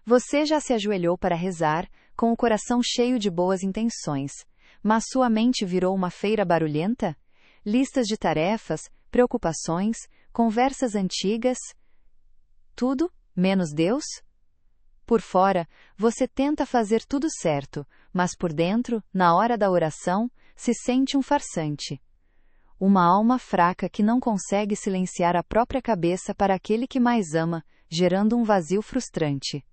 Você já se ajoelhou para rezar, com o coração cheio de boas intenções, mas sua mente virou uma feira barulhenta? Listas de tarefas, preocupações, conversas antigas? Tudo, menos Deus? Por fora, você tenta fazer tudo certo, mas por dentro, na hora da oração, se sente um farsante. Uma alma fraca que não consegue silenciar a própria cabeça para aquele que mais ama, gerando um vazio frustrante.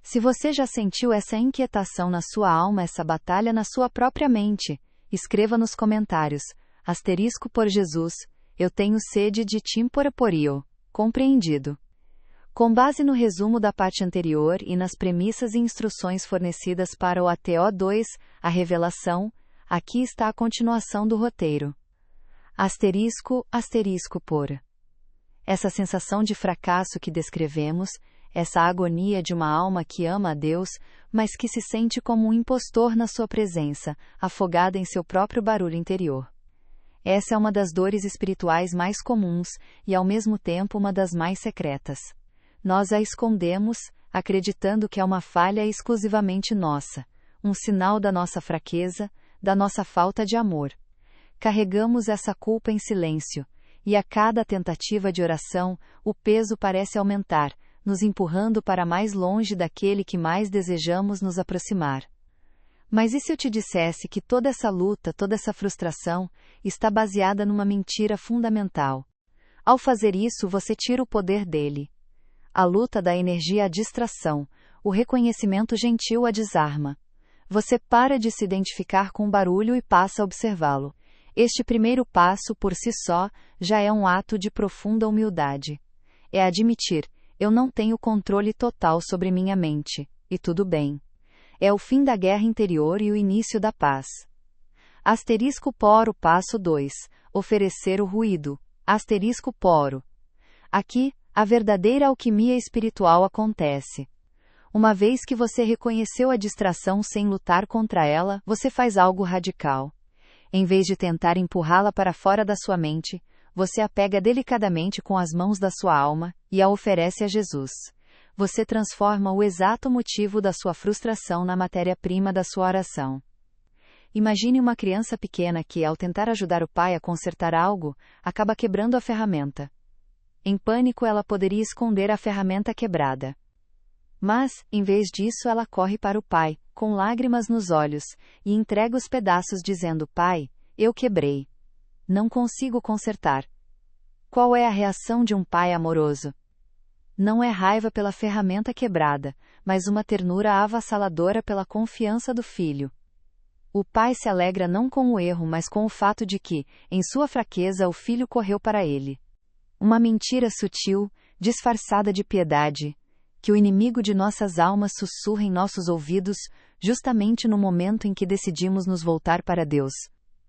Se você já sentiu essa inquietação na sua alma, essa batalha na sua própria mente, escreva nos comentários, *por Jesus, eu tenho sede de timporaporio, compreendido. Com base no resumo da parte anterior e nas premissas e instruções fornecidas para o ATO2, a revelação, aqui está a continuação do roteiro. *por. Essa sensação de fracasso que descrevemos, essa agonia de uma alma que ama a Deus, mas que se sente como um impostor na sua presença, afogada em seu próprio barulho interior. Essa é uma das dores espirituais mais comuns e, ao mesmo tempo, uma das mais secretas. Nós a escondemos, acreditando que é uma falha exclusivamente nossa, um sinal da nossa fraqueza, da nossa falta de amor. Carregamos essa culpa em silêncio, e a cada tentativa de oração, o peso parece aumentar, nos empurrando para mais longe daquele que mais desejamos nos aproximar. Mas e se eu te dissesse que toda essa luta, toda essa frustração, está baseada numa mentira fundamental? Ao fazer isso, você tira o poder dele. A luta dá energia à distração, o reconhecimento gentil a desarma. Você para de se identificar com o barulho e passa a observá-lo. Este primeiro passo, por si só, já é um ato de profunda humildade. É admitir, eu não tenho controle total sobre minha mente, e tudo bem. É o fim da guerra interior e o início da paz. *por o passo 2, oferecer o ruído. *poro. Aqui, a verdadeira alquimia espiritual acontece. Uma vez que você reconheceu a distração sem lutar contra ela, você faz algo radical. Em vez de tentar empurrá-la para fora da sua mente, você a pega delicadamente com as mãos da sua alma e a oferece a Jesus. Você transforma o exato motivo da sua frustração na matéria-prima da sua oração. Imagine uma criança pequena que, ao tentar ajudar o pai a consertar algo, acaba quebrando a ferramenta. Em pânico, ela poderia esconder a ferramenta quebrada. Mas, em vez disso, ela corre para o pai, com lágrimas nos olhos, e entrega os pedaços dizendo: Pai, eu quebrei. Não consigo consertar. Qual é a reação de um pai amoroso? Não é raiva pela ferramenta quebrada, mas uma ternura avassaladora pela confiança do filho. O pai se alegra não com o erro, mas com o fato de que, em sua fraqueza, o filho correu para ele. Uma mentira sutil, disfarçada de piedade, que o inimigo de nossas almas sussurra em nossos ouvidos, justamente no momento em que decidimos nos voltar para Deus.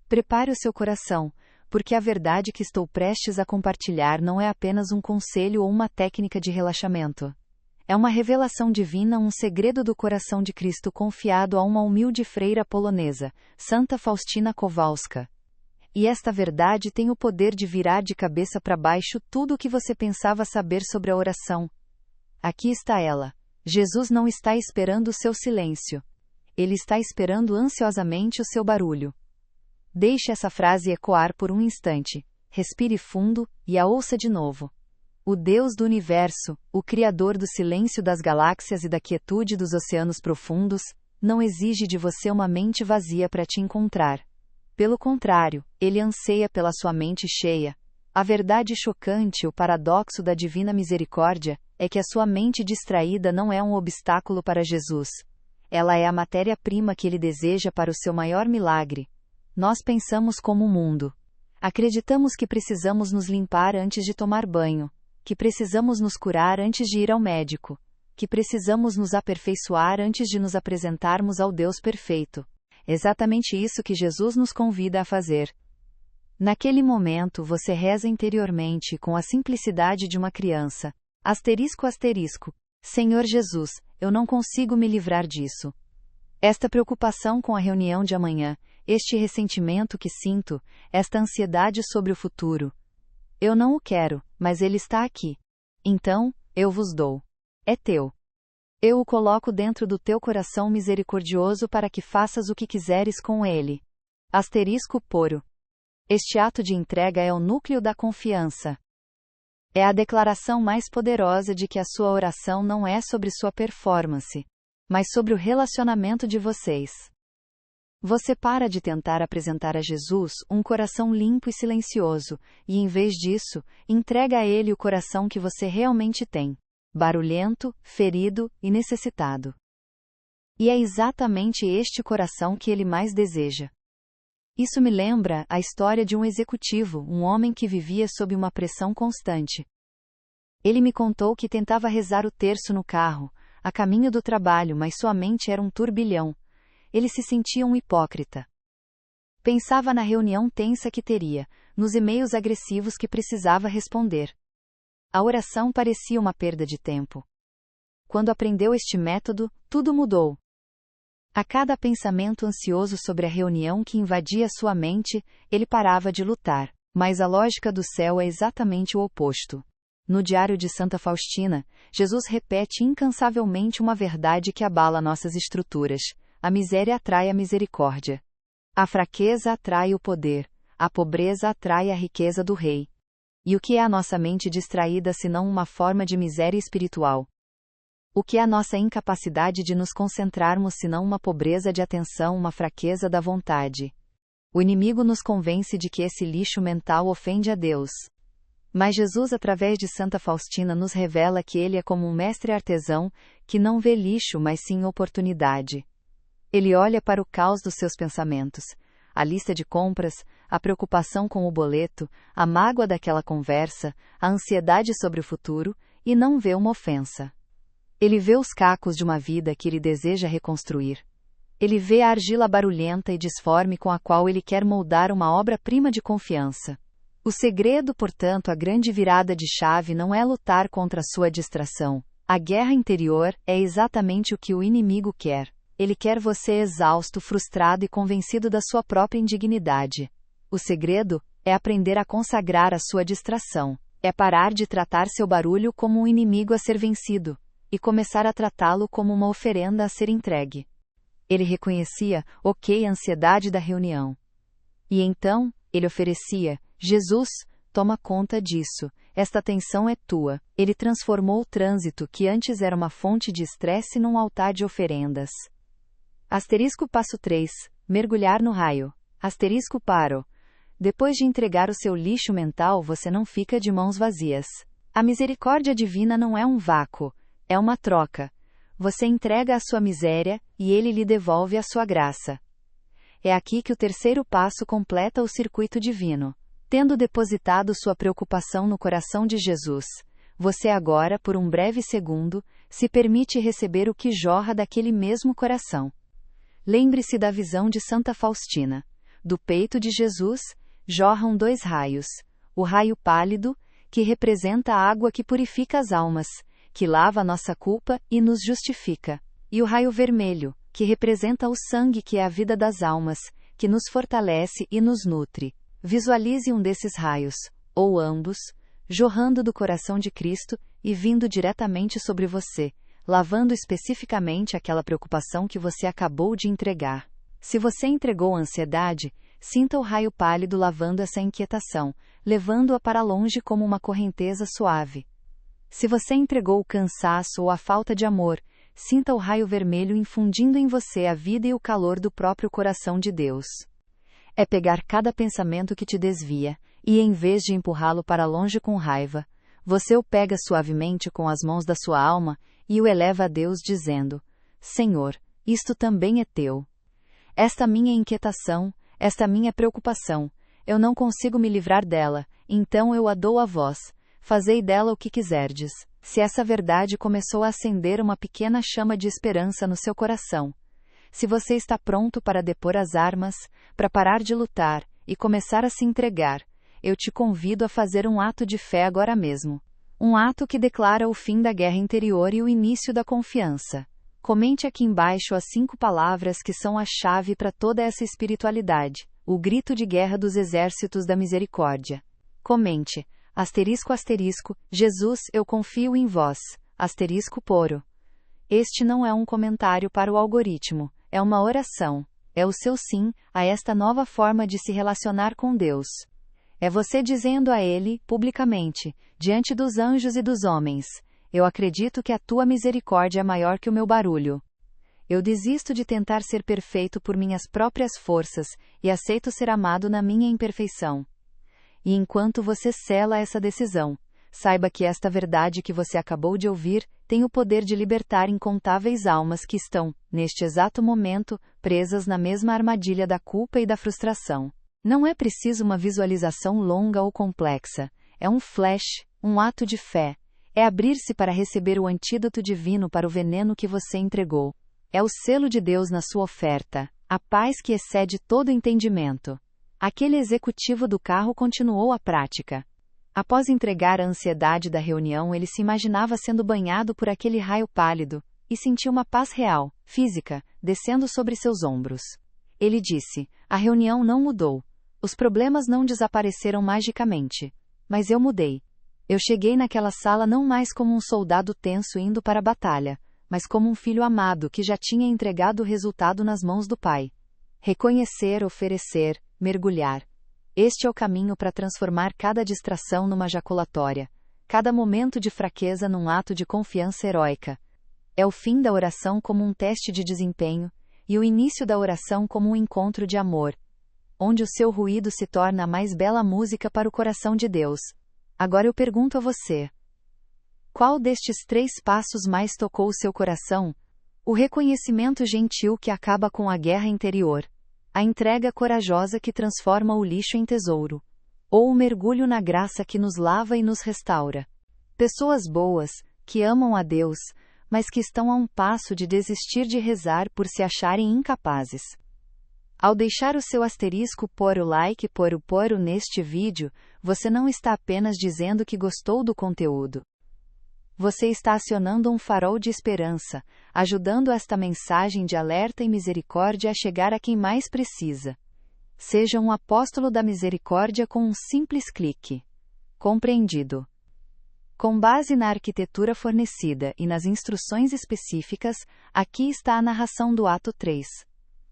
Prepare o seu coração, porque a verdade que estou prestes a compartilhar não é apenas um conselho ou uma técnica de relaxamento. É uma revelação divina, um segredo do coração de Cristo confiado a uma humilde freira polonesa, Santa Faustina Kowalska. E esta verdade tem o poder de virar de cabeça para baixo tudo o que você pensava saber sobre a oração. Aqui está ela. Jesus não está esperando o seu silêncio. Ele está esperando ansiosamente o seu barulho. Deixe essa frase ecoar por um instante. Respire fundo e a ouça de novo. O Deus do universo, o Criador do silêncio das galáxias e da quietude dos oceanos profundos, não exige de você uma mente vazia para te encontrar. Pelo contrário, ele anseia pela sua mente cheia. A verdade chocante, o paradoxo da divina misericórdia, é que a sua mente distraída não é um obstáculo para Jesus. Ela é a matéria-prima que ele deseja para o seu maior milagre. Nós pensamos como o mundo. Acreditamos que precisamos nos limpar antes de tomar banho, que precisamos nos curar antes de ir ao médico, que precisamos nos aperfeiçoar antes de nos apresentarmos ao Deus perfeito. Exatamente isso que Jesus nos convida a fazer. Naquele momento você reza interiormente com a simplicidade de uma criança. ***. Senhor Jesus, eu não consigo me livrar disso. Esta preocupação com a reunião de amanhã, este ressentimento que sinto, esta ansiedade sobre o futuro. Eu não o quero, mas ele está aqui. Então, eu vos dou. É teu. Eu o coloco dentro do teu coração misericordioso para que faças o que quiseres com ele. Asterisco poro. Este ato de entrega é o núcleo da confiança. É a declaração mais poderosa de que a sua oração não é sobre sua performance, mas sobre o relacionamento de vocês. Você para de tentar apresentar a Jesus um coração limpo e silencioso, e em vez disso, entrega a Ele o coração que você realmente tem, barulhento, ferido e necessitado. E é exatamente este coração que Ele mais deseja. Isso me lembra a história de um executivo, um homem que vivia sob uma pressão constante. Ele me contou que tentava rezar o terço no carro, a caminho do trabalho, mas sua mente era um turbilhão. Ele se sentia um hipócrita. Pensava na reunião tensa que teria, nos e-mails agressivos que precisava responder. A oração parecia uma perda de tempo. Quando aprendeu este método, tudo mudou. A cada pensamento ansioso sobre a reunião que invadia sua mente, ele parava de lutar. Mas a lógica do céu é exatamente o oposto. No Diário de Santa Faustina, Jesus repete incansavelmente uma verdade que abala nossas estruturas: a miséria atrai a misericórdia. A fraqueza atrai o poder, a pobreza atrai a riqueza do rei. E o que é a nossa mente distraída senão uma forma de miséria espiritual? O que é a nossa incapacidade de nos concentrarmos senão uma pobreza de atenção, uma fraqueza da vontade? O inimigo nos convence de que esse lixo mental ofende a Deus. Mas Jesus, através de Santa Faustina, nos revela que ele é como um mestre artesão, que não vê lixo, mas sim oportunidade. Ele olha para o caos dos seus pensamentos, a lista de compras, a preocupação com o boleto, a mágoa daquela conversa, a ansiedade sobre o futuro, e não vê uma ofensa. Ele vê os cacos de uma vida que ele deseja reconstruir. Ele vê a argila barulhenta e disforme com a qual ele quer moldar uma obra-prima de confiança. O segredo, portanto, a grande virada de chave não é lutar contra a sua distração. A guerra interior é exatamente o que o inimigo quer. Ele quer você exausto, frustrado e convencido da sua própria indignidade. O segredo é aprender a consagrar a sua distração. É parar de tratar seu barulho como um inimigo a ser vencido, e começar a tratá-lo como uma oferenda a ser entregue. Ele reconhecia, a ansiedade da reunião. E então, ele oferecia: Jesus, toma conta disso, esta tensão é tua. Ele transformou o trânsito que antes era uma fonte de estresse num altar de oferendas. Passo 3. Mergulhar no raio. Paro. Depois de entregar o seu lixo mental, você não fica de mãos vazias. A misericórdia divina não é um vácuo, é uma troca. Você entrega a sua miséria, e ele lhe devolve a sua graça. É aqui que o terceiro passo completa o circuito divino. Tendo depositado sua preocupação no coração de Jesus, você agora, por um breve segundo, se permite receber o que jorra daquele mesmo coração. Lembre-se da visão de Santa Faustina. Do peito de Jesus, jorram 2 raios. O raio pálido, que representa a água que purifica as almas, que lava a nossa culpa e nos justifica. E o raio vermelho, que representa o sangue que é a vida das almas, que nos fortalece e nos nutre. Visualize um desses raios, ou ambos, jorrando do coração de Cristo e vindo diretamente sobre você, lavando especificamente aquela preocupação que você acabou de entregar. Se você entregou a ansiedade, sinta o raio pálido lavando essa inquietação, levando-a para longe como uma correnteza suave. Se você entregou o cansaço ou a falta de amor, sinta o raio vermelho infundindo em você a vida e o calor do próprio coração de Deus. É pegar cada pensamento que te desvia, e em vez de empurrá-lo para longe com raiva, você o pega suavemente com as mãos da sua alma e o eleva a Deus dizendo: Senhor, isto também é teu. Esta minha inquietação, esta minha preocupação, eu não consigo me livrar dela, então eu a dou a vós. Fazei dela o que quiserdes. Se essa verdade começou a acender uma pequena chama de esperança no seu coração, se você está pronto para depor as armas, para parar de lutar e começar a se entregar, eu te convido a fazer um ato de fé agora mesmo. Um ato que declara o fim da guerra interior e o início da confiança. Comente aqui embaixo as 5 palavras que são a chave para toda essa espiritualidade, o grito de guerra dos exércitos da misericórdia. Comente: ***, Jesus, eu confio em vós, ***, poro. Este não é um comentário para o algoritmo, é uma oração. É o seu sim a esta nova forma de se relacionar com Deus. É você dizendo a Ele, publicamente, diante dos anjos e dos homens: eu acredito que a tua misericórdia é maior que o meu barulho. Eu desisto de tentar ser perfeito por minhas próprias forças, e aceito ser amado na minha imperfeição. E enquanto você sela essa decisão, saiba que esta verdade que você acabou de ouvir tem o poder de libertar incontáveis almas que estão, neste exato momento, presas na mesma armadilha da culpa e da frustração. Não é preciso uma visualização longa ou complexa. É um flash, um ato de fé. É abrir-se para receber o antídoto divino para o veneno que você entregou. É o selo de Deus na sua oferta, a paz que excede todo entendimento. Aquele executivo do carro continuou a prática. Após entregar a ansiedade da reunião, ele se imaginava sendo banhado por aquele raio pálido, e sentiu uma paz real, física, descendo sobre seus ombros. Ele disse: a reunião não mudou. Os problemas não desapareceram magicamente. Mas eu mudei. Eu cheguei naquela sala não mais como um soldado tenso indo para a batalha, mas como um filho amado que já tinha entregado o resultado nas mãos do Pai. Reconhecer, oferecer, mergulhar. Este é o caminho para transformar cada distração numa jaculatória, cada momento de fraqueza num ato de confiança heróica. É o fim da oração como um teste de desempenho, e o início da oração como um encontro de amor, onde o seu ruído se torna a mais bela música para o coração de Deus. Agora eu pergunto a você: qual destes 3 passos mais tocou o seu coração? O reconhecimento gentil que acaba com a guerra interior, a entrega corajosa que transforma o lixo em tesouro, ou o mergulho na graça que nos lava e nos restaura. Pessoas boas, que amam a Deus, mas que estão a um passo de desistir de rezar por se acharem incapazes. Ao deixar o seu asterisco por o like por o neste vídeo, você não está apenas dizendo que gostou do conteúdo. Você está acionando um farol de esperança, ajudando esta mensagem de alerta e misericórdia a chegar a quem mais precisa. Seja um apóstolo da misericórdia com um simples clique. Compreendido. Com base na arquitetura fornecida e nas instruções específicas, aqui está a narração do ato 3.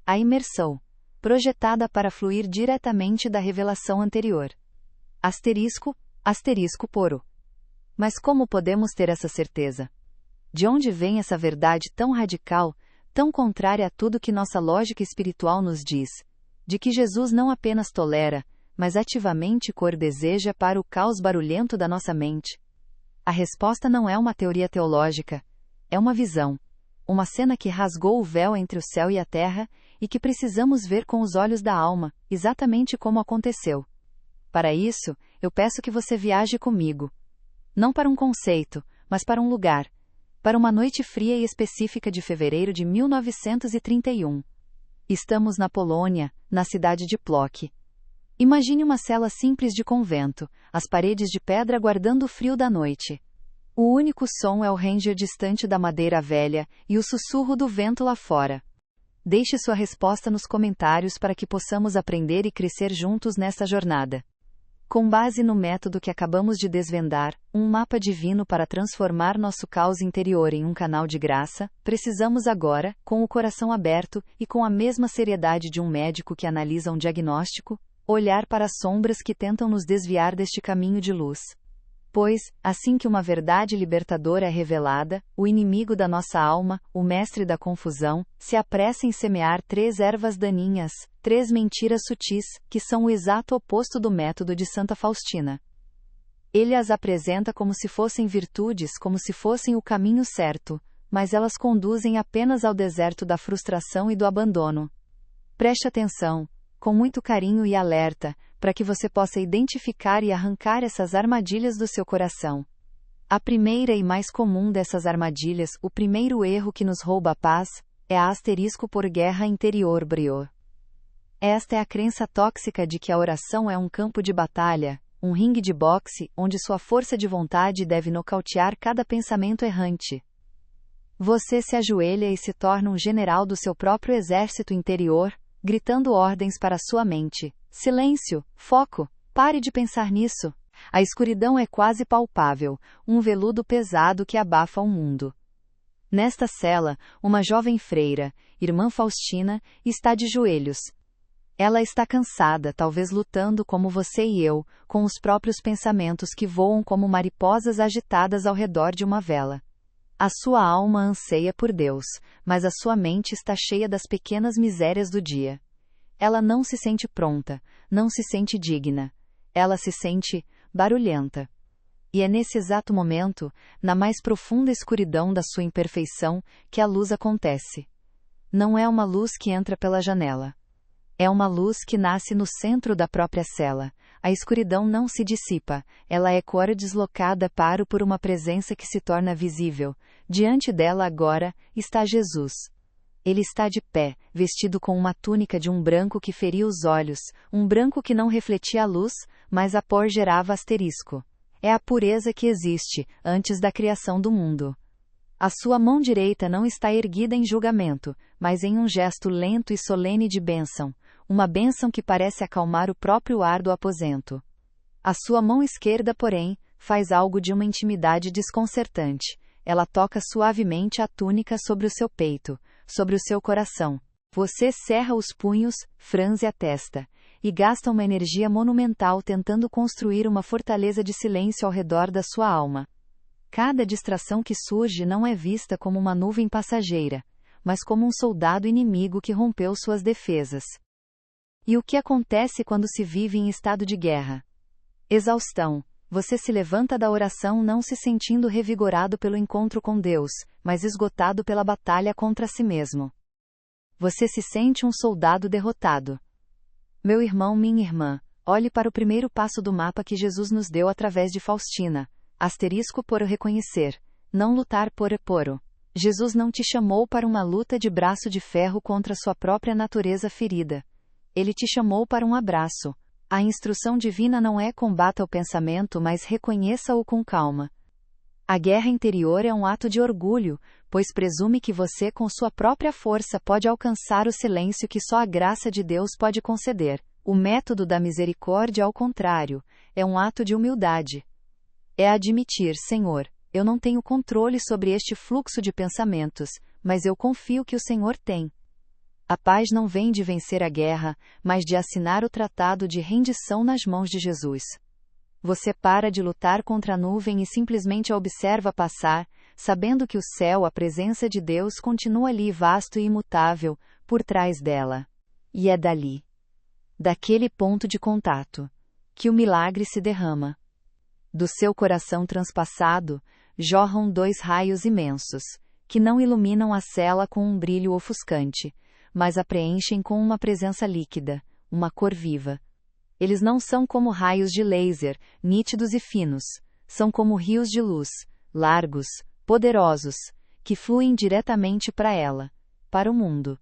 A imersão, projetada para fluir diretamente da revelação anterior. Asterisco poro. Mas como podemos ter essa certeza? De onde vem essa verdade tão radical, tão contrária a tudo que nossa lógica espiritual nos diz? De que Jesus não apenas tolera, mas ativamente deseja para o caos barulhento da nossa mente? A resposta não é uma teoria teológica. É uma visão. Uma cena que rasgou o véu entre o céu e a terra, e que precisamos ver com os olhos da alma, exatamente como aconteceu. Para isso, eu peço que você viaje comigo. Não para um conceito, mas para um lugar. Para uma noite fria e específica de fevereiro de 1931. Estamos na Polônia, na cidade de Płock. Imagine uma cela simples de convento, as paredes de pedra guardando o frio da noite. O único som é o ranger distante da madeira velha e o sussurro do vento lá fora. Deixe sua resposta nos comentários para que possamos aprender e crescer juntos nessa jornada. Com base no método que acabamos de desvendar, um mapa divino para transformar nosso caos interior em um canal de graça, precisamos agora, com o coração aberto e com a mesma seriedade de um médico que analisa um diagnóstico, olhar para as sombras que tentam nos desviar deste caminho de luz. Pois, assim que uma verdade libertadora é revelada, o inimigo da nossa alma, o mestre da confusão, se apressa em semear 3 ervas daninhas, 3 mentiras sutis, que são o exato oposto do método de Santa Faustina. Ele as apresenta como se fossem virtudes, como se fossem o caminho certo, mas elas conduzem apenas ao deserto da frustração e do abandono. Preste atenção, com muito carinho e alerta, para que você possa identificar e arrancar essas armadilhas do seu coração. A primeira e mais comum dessas armadilhas, o primeiro erro que nos rouba a paz, é a por guerra interior brio. Esta é a crença tóxica de que a oração é um campo de batalha, um ringue de boxe, onde sua força de vontade deve nocautear cada pensamento errante. Você se ajoelha e se torna um general do seu próprio exército interior, gritando ordens para sua mente. Silêncio, foco, pare de pensar nisso. A escuridão é quase palpável, um veludo pesado que abafa o mundo. Nesta cela, uma jovem freira, irmã Faustina, está de joelhos. Ela está cansada, talvez lutando como você e eu, com os próprios pensamentos que voam como mariposas agitadas ao redor de uma vela. A sua alma anseia por Deus, mas a sua mente está cheia das pequenas misérias do dia. Ela não se sente pronta, não se sente digna. Ela se sente barulhenta. E é nesse exato momento, na mais profunda escuridão da sua imperfeição, que a luz acontece. Não é uma luz que entra pela janela. É uma luz que nasce no centro da própria cela. A escuridão não se dissipa, ela ecoa deslocada por uma presença que se torna visível. Diante dela agora, está Jesus. Ele está de pé, vestido com uma túnica de um branco que feria os olhos, um branco que não refletia a luz, mas a por gerava asterisco. É a pureza que existe, antes da criação do mundo. A sua mão direita não está erguida em julgamento, mas em um gesto lento e solene de bênção, uma bênção que parece acalmar o próprio ar do aposento. A sua mão esquerda, porém, faz algo de uma intimidade desconcertante. Ela toca suavemente a túnica sobre o seu peito, sobre o seu coração. Você cerra os punhos, franze a testa, e gasta uma energia monumental tentando construir uma fortaleza de silêncio ao redor da sua alma. Cada distração que surge não é vista como uma nuvem passageira, mas como um soldado inimigo que rompeu suas defesas. E o que acontece quando se vive em estado de guerra? Exaustão. Você se levanta da oração não se sentindo revigorado pelo encontro com Deus, mas esgotado pela batalha contra si mesmo. Você se sente um soldado derrotado. Meu irmão, minha irmã, olhe para o primeiro passo do mapa que Jesus nos deu através de Faustina. Asterisco por o reconhecer. Não lutar por. Jesus não te chamou para uma luta de braço de ferro contra sua própria natureza ferida. Ele te chamou para um abraço. A instrução divina não é combata o pensamento, mas reconheça-o com calma. A guerra interior é um ato de orgulho, pois presume que você com sua própria força pode alcançar o silêncio que só a graça de Deus pode conceder. O método da misericórdia, ao contrário, é um ato de humildade. É admitir, Senhor, eu não tenho controle sobre este fluxo de pensamentos, mas eu confio que o Senhor tem. A paz não vem de vencer a guerra, mas de assinar o tratado de rendição nas mãos de Jesus. Você para de lutar contra a nuvem e simplesmente a observa passar, sabendo que o céu, a presença de Deus, continua ali vasto e imutável, por trás dela. E é dali, daquele ponto de contato, que o milagre se derrama. Do seu coração transpassado, jorram 2 raios imensos, que não iluminam a cela com um brilho ofuscante, mas a preenchem com uma presença líquida, uma cor viva. Eles não são como raios de laser, nítidos e finos, são como rios de luz, largos, poderosos, que fluem diretamente para ela, para o mundo.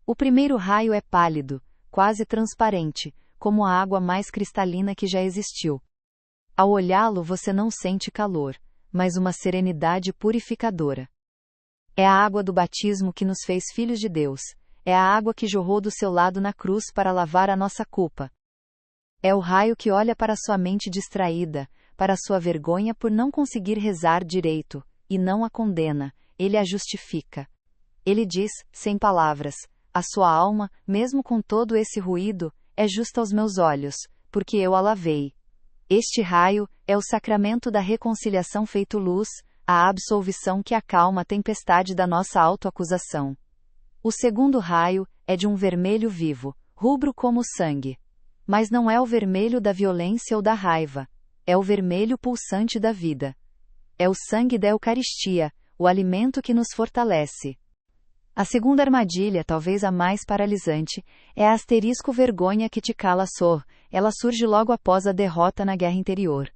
O primeiro raio é pálido, quase transparente, como a água mais cristalina que já existiu. Ao olhá-lo você não sente calor, mas uma serenidade purificadora. É a água do batismo que nos fez filhos de Deus. É a água que jorrou do seu lado na cruz para lavar a nossa culpa. É o raio que olha para sua mente distraída, para sua vergonha por não conseguir rezar direito, e não a condena, ele a justifica. Ele diz, sem palavras, a sua alma, mesmo com todo esse ruído, é justa aos meus olhos, porque eu a lavei. Este raio é o sacramento da reconciliação feito luz, a absolvição que acalma a tempestade da nossa autoacusação. O segundo raio é de um vermelho vivo, rubro como o sangue. Mas não é o vermelho da violência ou da raiva. É o vermelho pulsante da vida. É o sangue da Eucaristia, o alimento que nos fortalece. A segunda armadilha, talvez a mais paralisante, é a asterisco vergonha que te cala sor. Ela surge logo após a derrota na guerra interior.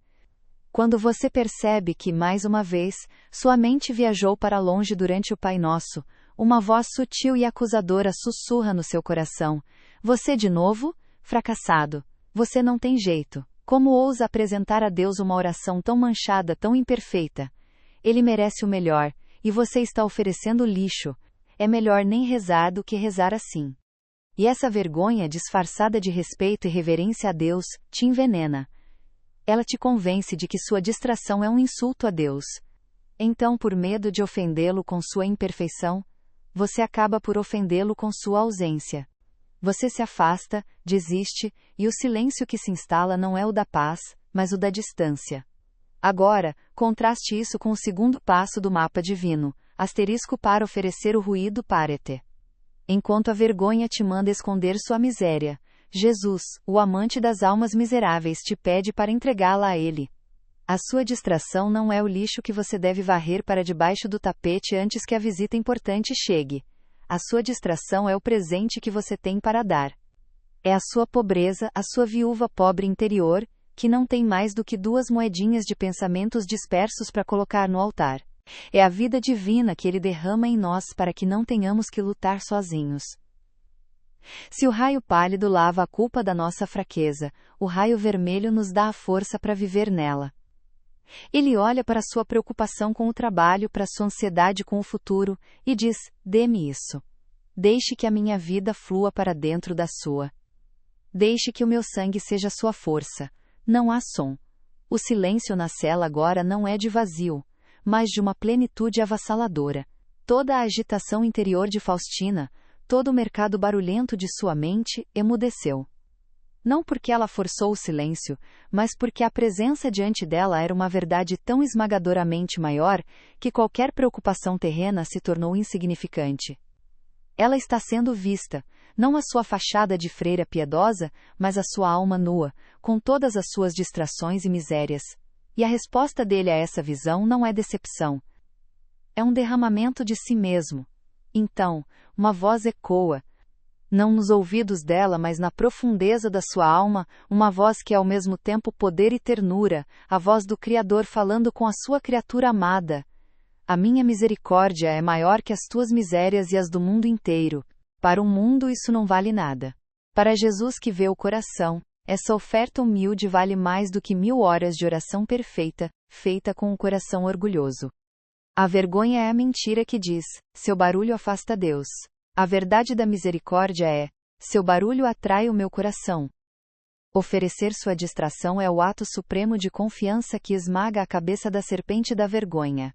Quando você percebe que, mais uma vez, sua mente viajou para longe durante o Pai Nosso, uma voz sutil e acusadora sussurra no seu coração. Você de novo? Fracassado. Você não tem jeito. Como ousa apresentar a Deus uma oração tão manchada, tão imperfeita? Ele merece o melhor, e você está oferecendo lixo. É melhor nem rezar do que rezar assim. E essa vergonha disfarçada de respeito e reverência a Deus, te envenena. Ela te convence de que sua distração é um insulto a Deus. Então, por medo de ofendê-lo com sua imperfeição, você acaba por ofendê-lo com sua ausência. Você se afasta, desiste, e o silêncio que se instala não é o da paz, mas o da distância. Agora, contraste isso com o segundo passo do mapa divino, asterisco para oferecer o ruído parete. Enquanto a vergonha te manda esconder sua miséria, Jesus, o amante das almas miseráveis, te pede para entregá-la a Ele. A sua distração não é o lixo que você deve varrer para debaixo do tapete antes que a visita importante chegue. A sua distração é o presente que você tem para dar. É a sua pobreza, a sua viúva pobre interior, que não tem mais do que 2 moedinhas de pensamentos dispersos para colocar no altar. É a vida divina que Ele derrama em nós para que não tenhamos que lutar sozinhos. Se o raio pálido lava a culpa da nossa fraqueza, o raio vermelho nos dá a força para viver nela. Ele olha para sua preocupação com o trabalho, para sua ansiedade com o futuro, e diz: dê-me isso. Deixe que a minha vida flua para dentro da sua. Deixe que o meu sangue seja sua força. Não há som. O silêncio na cela agora não é de vazio, mas de uma plenitude avassaladora. Toda a agitação interior de Faustina, todo o mercado barulhento de sua mente, emudeceu. Não porque ela forçou o silêncio, mas porque a presença diante dela era uma verdade tão esmagadoramente maior, que qualquer preocupação terrena se tornou insignificante. Ela está sendo vista, não a sua fachada de freira piedosa, mas a sua alma nua, com todas as suas distrações e misérias. E a resposta dele a essa visão não é decepção. É um derramamento de si mesmo. Então, uma voz ecoa, não nos ouvidos dela, mas na profundeza da sua alma, uma voz que é ao mesmo tempo poder e ternura, a voz do Criador falando com a sua criatura amada. A minha misericórdia é maior que as tuas misérias e as do mundo inteiro. Para o mundo isso não vale nada. Para Jesus que vê o coração, essa oferta humilde vale mais do que 1000 horas de oração perfeita, feita com um coração orgulhoso. A vergonha é a mentira que diz: seu barulho afasta Deus. A verdade da misericórdia é: seu barulho atrai o meu coração. Oferecer sua distração é o ato supremo de confiança que esmaga a cabeça da serpente da vergonha.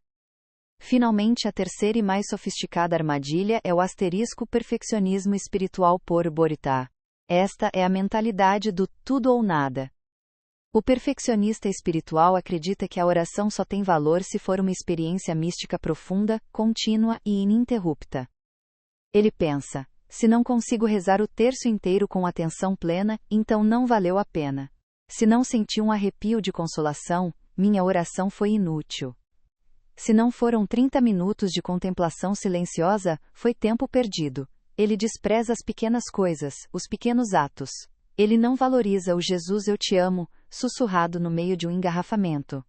Finalmente, a terceira e mais sofisticada armadilha é o asterisco perfeccionismo espiritual por Boritá. Esta é a mentalidade do tudo ou nada. O perfeccionista espiritual acredita que a oração só tem valor se for uma experiência mística profunda, contínua e ininterrupta. Ele pensa: se não consigo rezar o terço inteiro com atenção plena, então não valeu a pena. Se não senti um arrepio de consolação, minha oração foi inútil. Se não foram 30 minutos de contemplação silenciosa, foi tempo perdido. Ele despreza as pequenas coisas, os pequenos atos. Ele não valoriza o Jesus eu te amo, sussurrado no meio de um engarrafamento.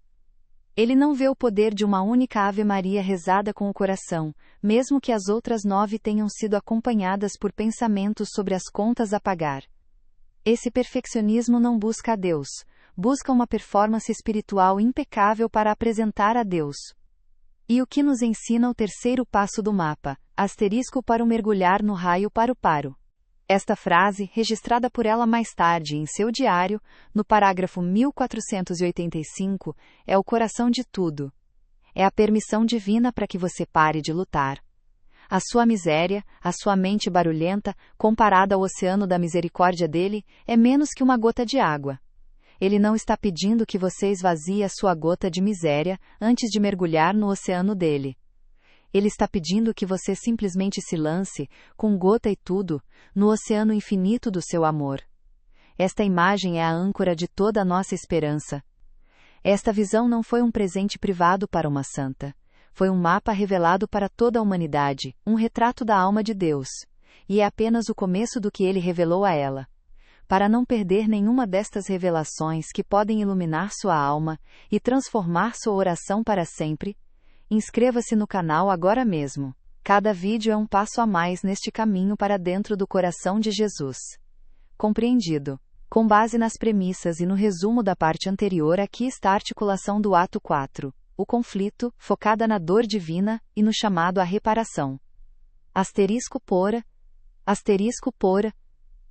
Ele não vê o poder de uma única Ave Maria rezada com o coração, mesmo que as outras 9 tenham sido acompanhadas por pensamentos sobre as contas a pagar. Esse perfeccionismo não busca a Deus, busca uma performance espiritual impecável para apresentar a Deus. E o que nos ensina o terceiro passo do mapa, asterisco para o mergulhar no raio para o paro. Esta frase, registrada por ela mais tarde em seu diário, no parágrafo 1485, é o coração de tudo. É a permissão divina para que você pare de lutar. A sua miséria, a sua mente barulhenta, comparada ao oceano da misericórdia dele, é menos que uma gota de água. Ele não está pedindo que você esvazie a sua gota de miséria antes de mergulhar no oceano dele. Ele está pedindo que você simplesmente se lance, com gota e tudo, no oceano infinito do seu amor. Esta imagem é a âncora de toda a nossa esperança. Esta visão não foi um presente privado para uma santa. Foi um mapa revelado para toda a humanidade, um retrato da alma de Deus. E é apenas o começo do que ele revelou a ela. Para não perder nenhuma destas revelações que podem iluminar sua alma e transformar sua oração para sempre, inscreva-se no canal agora mesmo. Cada vídeo é um passo a mais neste caminho para dentro do coração de Jesus. Compreendido? Com base nas premissas e no resumo da parte anterior, aqui está a articulação do ato 4, o conflito, focada na dor divina, e no chamado à reparação. Asterisco por,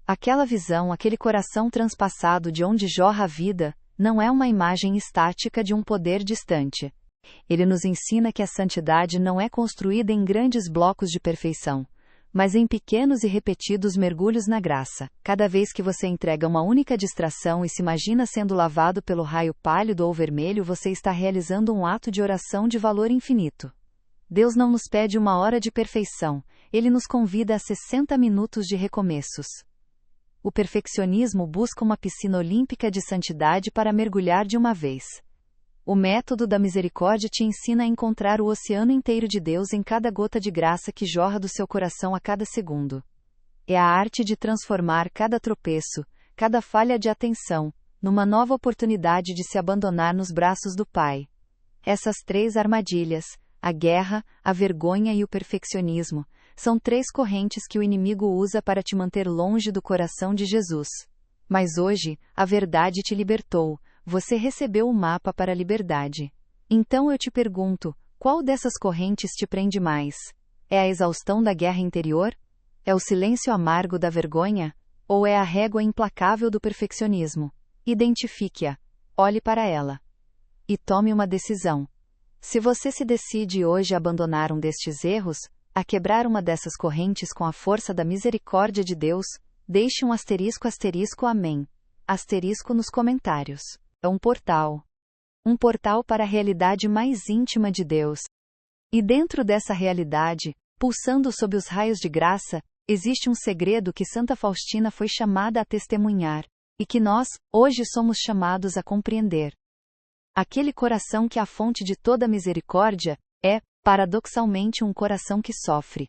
aquela visão, aquele coração transpassado de onde jorra a vida, não é uma imagem estática de um poder distante. Ele nos ensina que a santidade não é construída em grandes blocos de perfeição, mas em pequenos e repetidos mergulhos na graça. Cada vez que você entrega uma única distração e se imagina sendo lavado pelo raio pálido ou vermelho, você está realizando um ato de oração de valor infinito. Deus não nos pede uma hora de perfeição, Ele nos convida a 60 minutos de recomeços. O perfeccionismo busca uma piscina olímpica de santidade para mergulhar de uma vez. O método da misericórdia te ensina a encontrar o oceano inteiro de Deus em cada gota de graça que jorra do seu coração a cada segundo. É a arte de transformar cada tropeço, cada falha de atenção, numa nova oportunidade de se abandonar nos braços do Pai. Essas 3 armadilhas, a guerra, a vergonha e o perfeccionismo, são 3 correntes que o inimigo usa para te manter longe do coração de Jesus. Mas hoje, a verdade te libertou, você recebeu o mapa para a liberdade. Então eu te pergunto, qual dessas correntes te prende mais? É a exaustão da guerra interior? É o silêncio amargo da vergonha? Ou é a régua implacável do perfeccionismo? Identifique-a, olhe para ela e tome uma decisão. Se você se decide hoje a abandonar um destes erros, a quebrar uma dessas correntes com a força da misericórdia de Deus, deixe um *** amém. * nos comentários. É um portal. Um portal para a realidade mais íntima de Deus. E dentro dessa realidade, pulsando sob os raios de graça, existe um segredo que Santa Faustina foi chamada a testemunhar, e que nós, hoje, somos chamados a compreender. Aquele coração que é a fonte de toda misericórdia, é, paradoxalmente, um coração que sofre.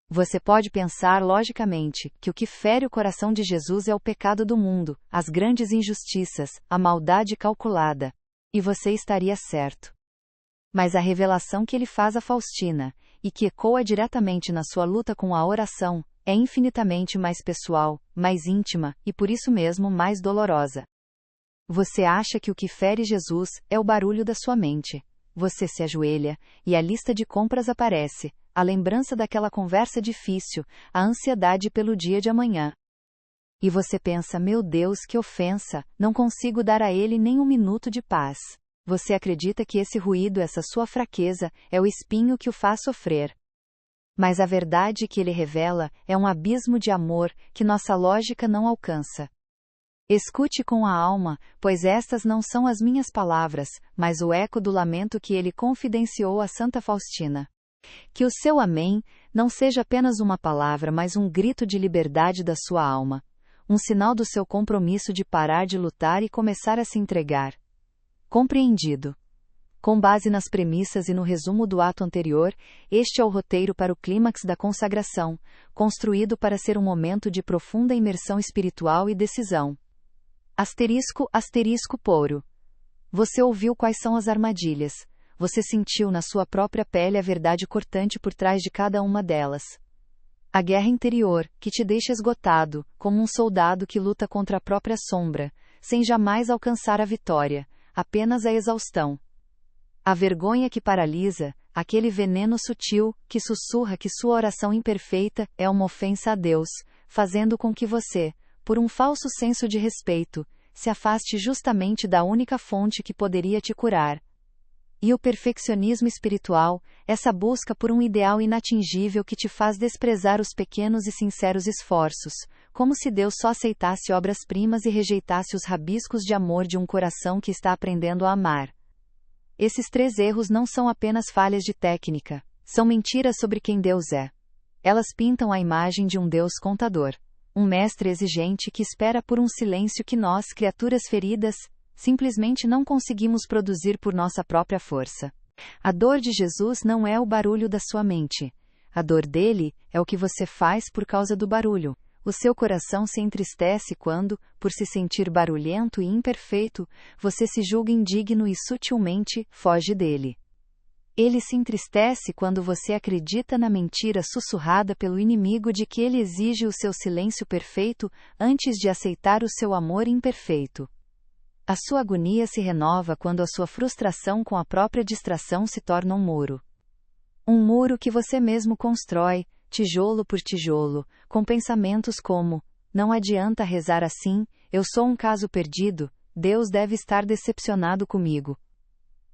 Você pode pensar logicamente que o que fere o coração de Jesus é o pecado do mundo, as grandes injustiças, a maldade calculada. E você estaria certo. Mas a revelação que ele faz a Faustina, e que ecoa diretamente na sua luta com a oração, é infinitamente mais pessoal, mais íntima, e por isso mesmo mais dolorosa. Você acha que o que fere Jesus é o barulho da sua mente. Você se ajoelha, e a lista de compras aparece, a lembrança daquela conversa difícil, a ansiedade pelo dia de amanhã. E você pensa, meu Deus, que ofensa, não consigo dar a ele nem um minuto de paz. Você acredita que esse ruído, essa sua fraqueza, é o espinho que o faz sofrer. Mas a verdade que ele revela é um abismo de amor que nossa lógica não alcança. Escute com a alma, pois estas não são as minhas palavras, mas o eco do lamento que ele confidenciou a Santa Faustina. Que o seu amém não seja apenas uma palavra, mas um grito de liberdade da sua alma, um sinal do seu compromisso de parar de lutar e começar a se entregar. Compreendido. Com base nas premissas e no resumo do ato anterior, este é o roteiro para o clímax da consagração, construído para ser um momento de profunda imersão espiritual e decisão. Poro. Você ouviu quais são as armadilhas. Você sentiu na sua própria pele a verdade cortante por trás de cada uma delas. A guerra interior, que te deixa esgotado, como um soldado que luta contra a própria sombra, sem jamais alcançar a vitória, apenas a exaustão. A vergonha que paralisa, aquele veneno sutil, que sussurra que sua oração imperfeita é uma ofensa a Deus, fazendo com que você, por um falso senso de respeito, se afaste justamente da única fonte que poderia te curar. E o perfeccionismo espiritual, essa busca por um ideal inatingível que te faz desprezar os pequenos e sinceros esforços, como se Deus só aceitasse obras-primas e rejeitasse os rabiscos de amor de um coração que está aprendendo a amar. Esses 3 erros não são apenas falhas de técnica, são mentiras sobre quem Deus é. Elas pintam a imagem de um Deus contador. Um mestre exigente que espera por um silêncio que nós, criaturas feridas, simplesmente não conseguimos produzir por nossa própria força. A dor de Jesus não é o barulho da sua mente. A dor dele é o que você faz por causa do barulho. O seu coração se entristece quando, por se sentir barulhento e imperfeito, você se julga indigno e sutilmente foge dele. Ele se entristece quando você acredita na mentira sussurrada pelo inimigo de que ele exige o seu silêncio perfeito antes de aceitar o seu amor imperfeito. A sua agonia se renova quando a sua frustração com a própria distração se torna um muro. Um muro que você mesmo constrói, tijolo por tijolo, com pensamentos como: não adianta rezar assim, eu sou um caso perdido, Deus deve estar decepcionado comigo.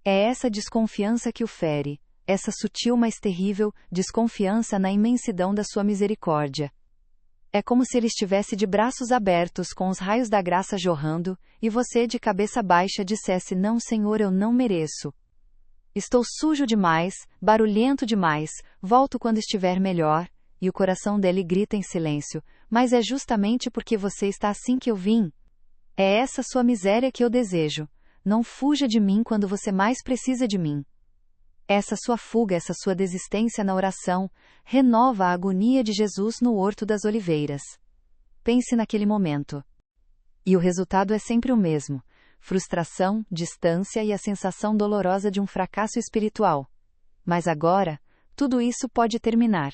É essa desconfiança que o fere, essa sutil mas terrível desconfiança na imensidão da sua misericórdia. É como se ele estivesse de braços abertos com os raios da graça jorrando, e você de cabeça baixa dissesse: não, Senhor, eu não mereço. Estou sujo demais, barulhento demais, volto quando estiver melhor, e o coração dele grita em silêncio: mas é justamente porque você está assim que eu vim. É essa sua miséria que eu desejo. Não fuja de mim quando você mais precisa de mim. Essa sua fuga, essa sua desistência na oração, renova a agonia de Jesus no Horto das Oliveiras. Pense naquele momento. E o resultado é sempre o mesmo: frustração, distância e a sensação dolorosa de um fracasso espiritual. Mas agora, tudo isso pode terminar.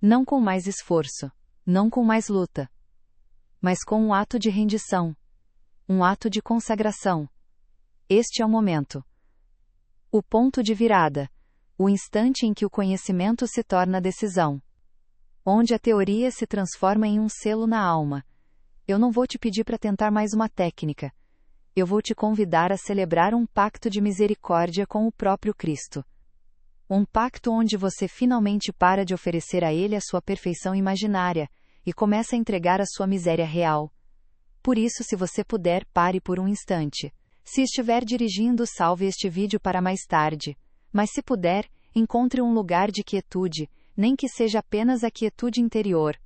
Não com mais esforço, não com mais luta, mas com um ato de rendição. Um ato de consagração. Este é o momento. O ponto de virada. O instante em que o conhecimento se torna decisão. Onde a teoria se transforma em um selo na alma. Eu não vou te pedir para tentar mais uma técnica. Eu vou te convidar a celebrar um pacto de misericórdia com o próprio Cristo. Um pacto onde você finalmente para de oferecer a Ele a sua perfeição imaginária, e começa a entregar a sua miséria real. Por isso, se você puder, pare por um instante. Se estiver dirigindo, salve este vídeo para mais tarde. Mas se puder, encontre um lugar de quietude, nem que seja apenas a quietude interior.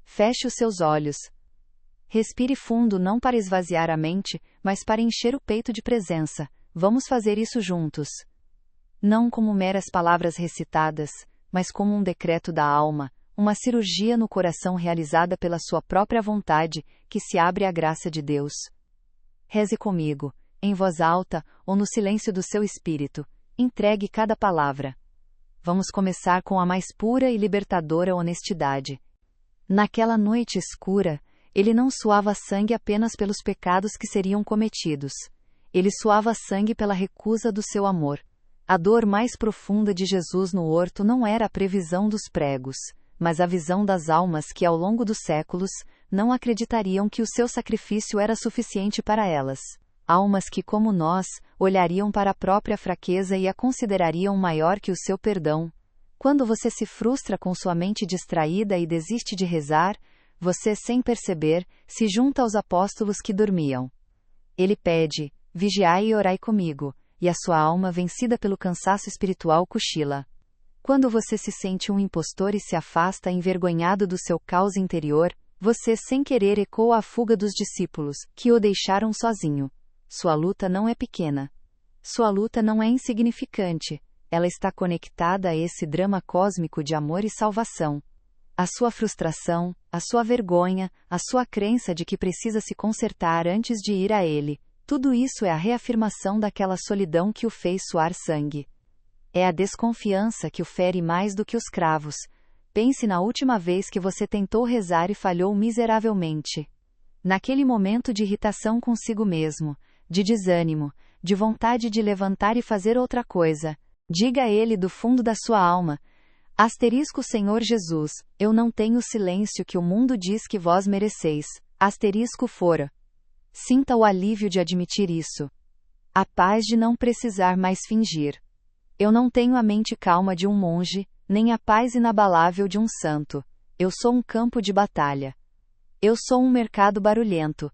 Feche os seus olhos. Respire fundo, não para esvaziar a mente, mas para encher o peito de presença. Vamos fazer isso juntos. Não como meras palavras recitadas, mas como um decreto da alma, uma cirurgia no coração realizada pela sua própria vontade, que se abre à graça de Deus. Reze comigo, em voz alta, ou no silêncio do seu espírito. Entregue cada palavra. Vamos começar com a mais pura e libertadora honestidade. Naquela noite escura, ele não suava sangue apenas pelos pecados que seriam cometidos. Ele suava sangue pela recusa do seu amor. A dor mais profunda de Jesus no horto não era a previsão dos pregos, mas a visão das almas que, ao longo dos séculos, não acreditariam que o seu sacrifício era suficiente para elas. Almas que, como nós, olhariam para a própria fraqueza e a considerariam maior que o seu perdão. Quando você se frustra com sua mente distraída e desiste de rezar, você, sem perceber, se junta aos apóstolos que dormiam. Ele pede: vigiai e orai comigo, e a sua alma, vencida pelo cansaço espiritual, cochila. Quando você se sente um impostor e se afasta envergonhado do seu caos interior, você, sem querer, ecoa a fuga dos discípulos, que o deixaram sozinho. Sua luta não é pequena. Sua luta não é insignificante. Ela está conectada a esse drama cósmico de amor e salvação. A sua frustração, a sua vergonha, a sua crença de que precisa se consertar antes de ir a Ele, tudo isso é a reafirmação daquela solidão que o fez suar sangue. É a desconfiança que o fere mais do que os cravos. Pense na última vez que você tentou rezar e falhou miseravelmente. Naquele momento de irritação consigo mesmo, de desânimo, de vontade de levantar e fazer outra coisa, diga a Ele do fundo da sua alma: Senhor Jesus, eu não tenho o silêncio que o mundo diz que vós mereceis. Fora. Sinta o alívio de admitir isso. A paz de não precisar mais fingir. Eu não tenho a mente calma de um monge, nem a paz inabalável de um santo. Eu sou um campo de batalha. Eu sou um mercado barulhento.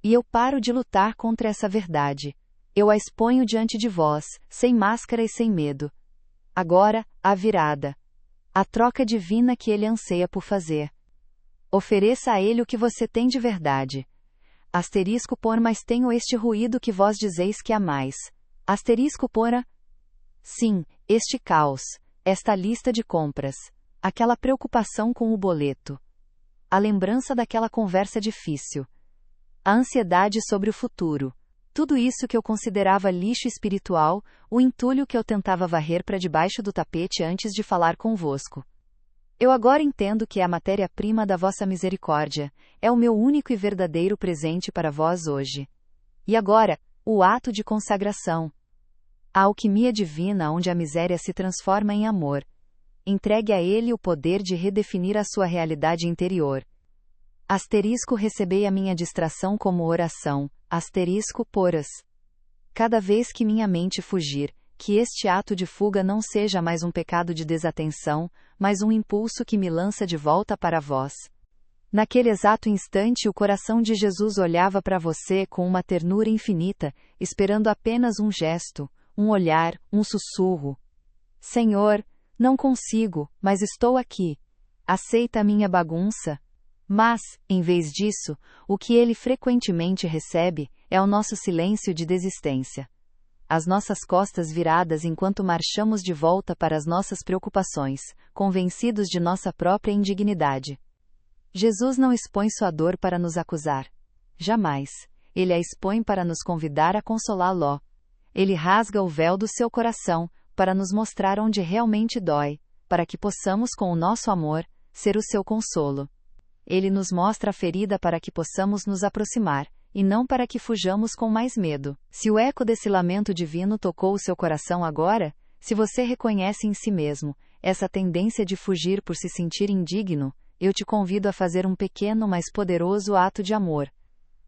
E eu paro de lutar contra essa verdade. Eu a exponho diante de vós, sem máscara e sem medo. Agora, a virada. A troca divina que ele anseia por fazer. Ofereça a ele o que você tem de verdade. Mas tenho este ruído que vós dizeis que amais. Sim, este caos, esta lista de compras, aquela preocupação com o boleto, a lembrança daquela conversa difícil, a ansiedade sobre o futuro, tudo isso que eu considerava lixo espiritual, o entulho que eu tentava varrer para debaixo do tapete antes de falar convosco. Eu agora entendo que é a matéria-prima da vossa misericórdia, é o meu único e verdadeiro presente para vós hoje. E agora, o ato de consagração. A alquimia divina onde a miséria se transforma em amor. Entregue a Ele o poder de redefinir a sua realidade interior. Recebei a minha distração como oração. Poras. Cada vez que minha mente fugir, que este ato de fuga não seja mais um pecado de desatenção, mas um impulso que me lança de volta para vós. Naquele exato instante, o coração de Jesus olhava para você com uma ternura infinita, esperando apenas um gesto, um olhar, um sussurro. Senhor, não consigo, mas estou aqui. Aceita a minha bagunça? Mas, em vez disso, o que ele frequentemente recebe é o nosso silêncio de desistência. As nossas costas viradas enquanto marchamos de volta para as nossas preocupações, convencidos de nossa própria indignidade. Jesus não expõe sua dor para nos acusar. Jamais. Ele a expõe para nos convidar a consolá-lo. Ele rasga o véu do seu coração, para nos mostrar onde realmente dói, para que possamos, com o nosso amor, ser o seu consolo. Ele nos mostra a ferida para que possamos nos aproximar, e não para que fujamos com mais medo. Se o eco desse lamento divino tocou o seu coração agora, se você reconhece em si mesmo essa tendência de fugir por se sentir indigno, eu te convido a fazer um pequeno, mas poderoso ato de amor.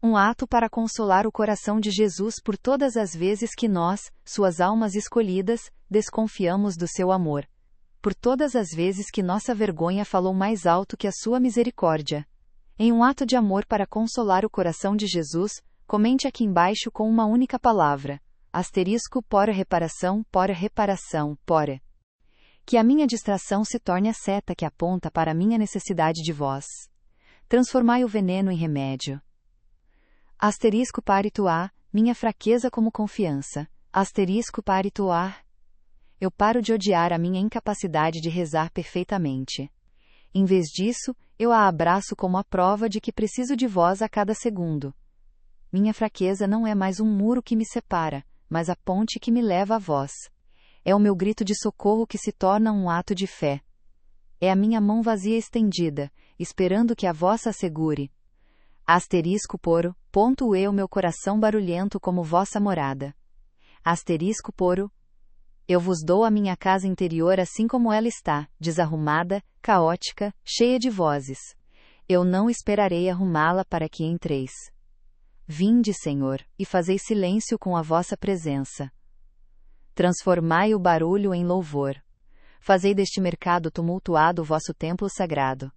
Um ato para consolar o coração de Jesus por todas as vezes que nós, suas almas escolhidas, desconfiamos do seu amor. Por todas as vezes que nossa vergonha falou mais alto que a sua misericórdia. Em um ato de amor para consolar o coração de Jesus, comente aqui embaixo com uma única palavra. *por reparação, *. Que a minha distração se torne a seta que aponta para a minha necessidade de vós. Transformai o veneno em remédio. *a, minha fraqueza como confiança. *a. Eu paro de odiar a minha incapacidade de rezar perfeitamente. Em vez disso, eu a abraço como a prova de que preciso de vós a cada segundo. Minha fraqueza não é mais um muro que me separa, mas a ponte que me leva a vós. É o meu grito de socorro que se torna um ato de fé. É a minha mão vazia estendida, esperando que a vossa segure. *eu meu coração barulhento como vossa morada. Eu vos dou a minha casa interior assim como ela está, desarrumada, caótica, cheia de vozes. Eu não esperarei arrumá-la para que entreis. Vinde, Senhor, e fazei silêncio com a vossa presença. Transformai o barulho em louvor. Fazei deste mercado tumultuado o vosso templo sagrado.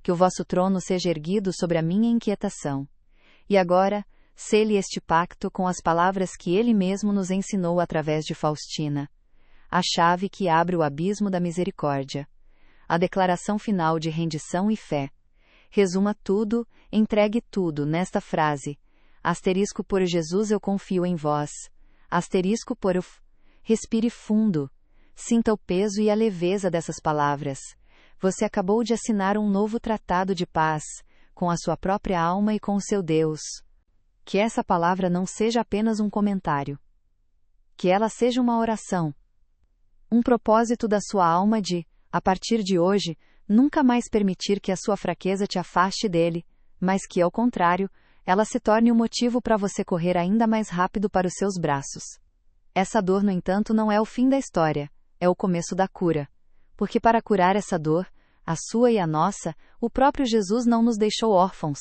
Que o vosso trono seja erguido sobre a minha inquietação. E agora, sele este pacto com as palavras que ele mesmo nos ensinou através de Faustina. A chave que abre o abismo da misericórdia. A declaração final de rendição e fé. Resuma tudo, entregue tudo nesta frase. *por Jesus eu confio em vós. *por Respire fundo. Sinta o peso e a leveza dessas palavras. Você acabou de assinar um novo tratado de paz, com a sua própria alma e com o seu Deus. Que essa palavra não seja apenas um comentário. Que ela seja uma oração. Um propósito da sua alma de, a partir de hoje, nunca mais permitir que a sua fraqueza te afaste dele, mas que, ao contrário, ela se torne um motivo para você correr ainda mais rápido para os seus braços. Essa dor, no entanto, não é o fim da história, é o começo da cura. Porque para curar essa dor, a sua e a nossa, o próprio Jesus não nos deixou órfãos.